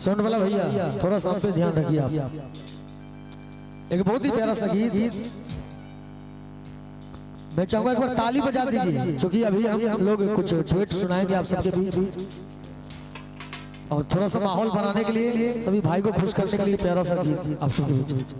Sound वाला भैया थोड़ा सा पे ध्यान रखिए आप। एक बहुत ही प्यारा सा गीत मैं चाहूंगा एक बार ताली बजा दीजिए, क्योंकि अभी हम लोग कुछ ट्वीट सुनाएंगे आप सबके बीच और थोड़ा सा माहौल बनाने के लिए सभी भाई को खुश करने के लिए प्यारा सा गीत आप सबके बीच।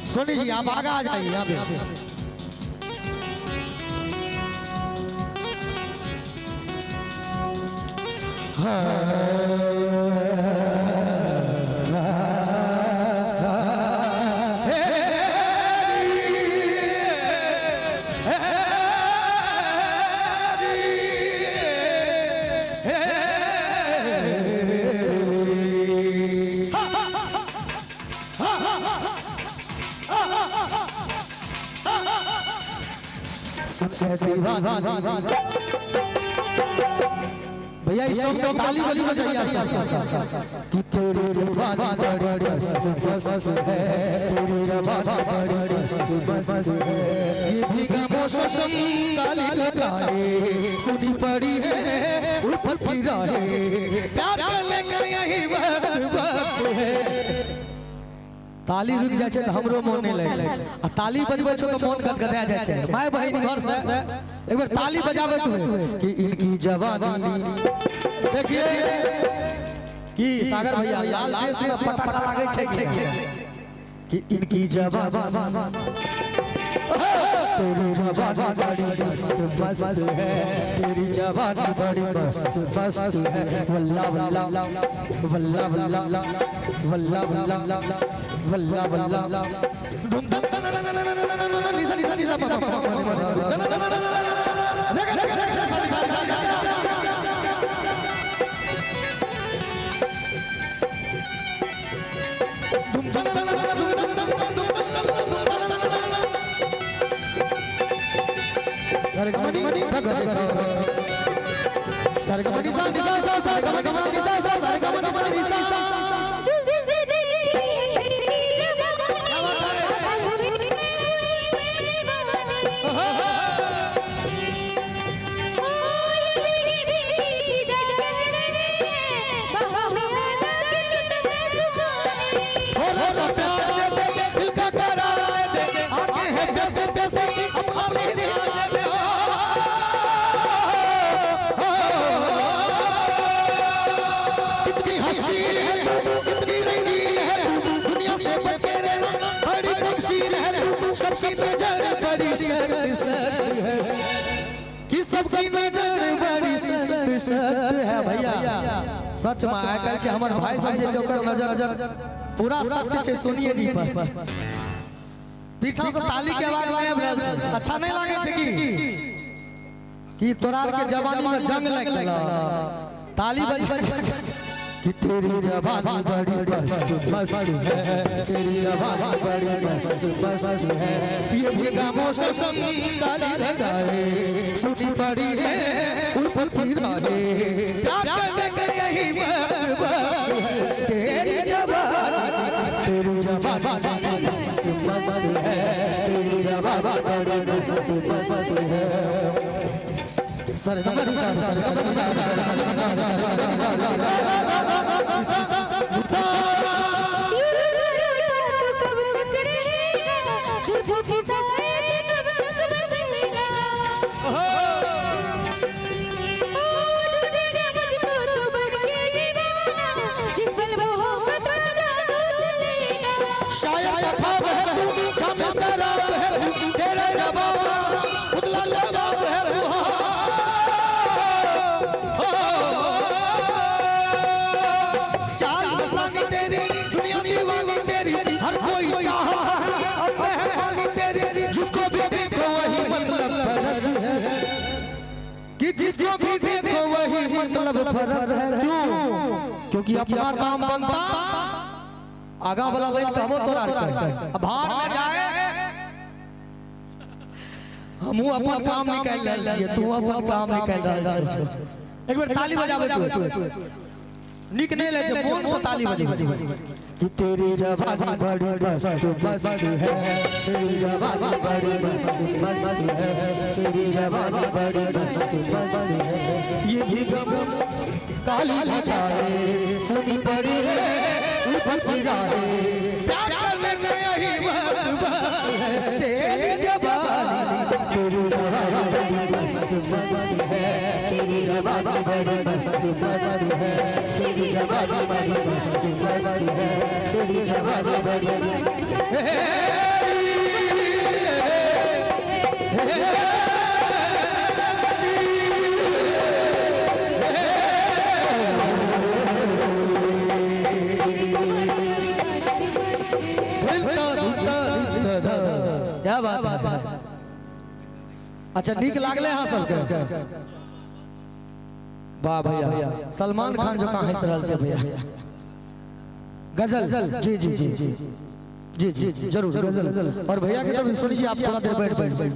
सोनी जी आप आगे आ जाइए यहाँ पे। भैया इस सॉन्ग में ताली बली बजाइए आप कि तेरी जवानी बड़ी बस है, तेरी जवानी बड़ी बस है, ये भीगा मौसम काली लगाए सुनी पड़ी है ऊपर फिरा है, प्यार करने का यही बस है। ताली रुक जाए तो हमरो मन नहीं लगे आ ताली बजबे छो तो मन गदगदा जाए छे। माय बहिन घर से एक बार ताली बजावे तो कि इनकी जवानी देखिए कि सागर भैया लाल देश में पटाखा लागे छे कि इनकी जवानी तेरी जवानी बड़ी मस्त है, तेरी जवानी बड़ी मस्त है, वल्ला वल्ला वल्ला वल्ला वल्ला वल्ला वल्ला वल्ला कि सबकी नजर बड़ी सख्त है भैया। सच में आकर के हमारे भाई सब जे चौकर नजर पूरा सख्त से सुनिए जी पर पीछा से ताली के आवाज गायब रहल छै। अच्छा नहीं लागे छै कि तोरार के जवानी में जंग लग गेला ताली बज कि तेरी जवानी बड़ी मस्त है, तेरी जवानी बड़ी मस्त है, ये भीगा मौसम ताली लगाए छुट्टी पड़ी है ऊपर फिरा है, प्यार करने का यही तेरी जवानी मस्त है, तेरी जवानी बड़ी मस्त है। सर जिसको भी देखो वही मतलब फर्ज है। क्यों? क्योंकि अपना काम बनता आगा वाला लाइन तो हम तोड़ा अब भाड़ में जाए हमहू अपन काम निकाल रहल छियै, तू अपन काम निकाल रहल छै। एक बार ताली बजाबे तू निक नहीं ले छै, कौन सा ताली बजाबे कि तेरी जवानी बड़ी मस्त मस्त है, तेरी जवानी बड़ी मस्त मस्त है, तेरी जवानी बड़ी मस्त मस्त है। ये भी गम काली लगाए सभी बड़ी है फट जाए, प्यार करने में यही बात है। तेरी जवानी तेरी जवानी बड़ी मस्त मस्त है, तेरी जवानी बड़ी मस्त मस्त है, तेरी जवानी बड़ी मस्त मस्त है, तेरी जवानी बड़ी मस्त क्या बात है। अच्छा नीक लागले हाँ सबके, वाह भैया सलमान खान जो कहाँ हंस रहल छै भैया। गजल जी जी जी जी जी जी जरूर गजल। और भैया के तरफ सुनिए आप, थोड़ा देर बैठ जाइए।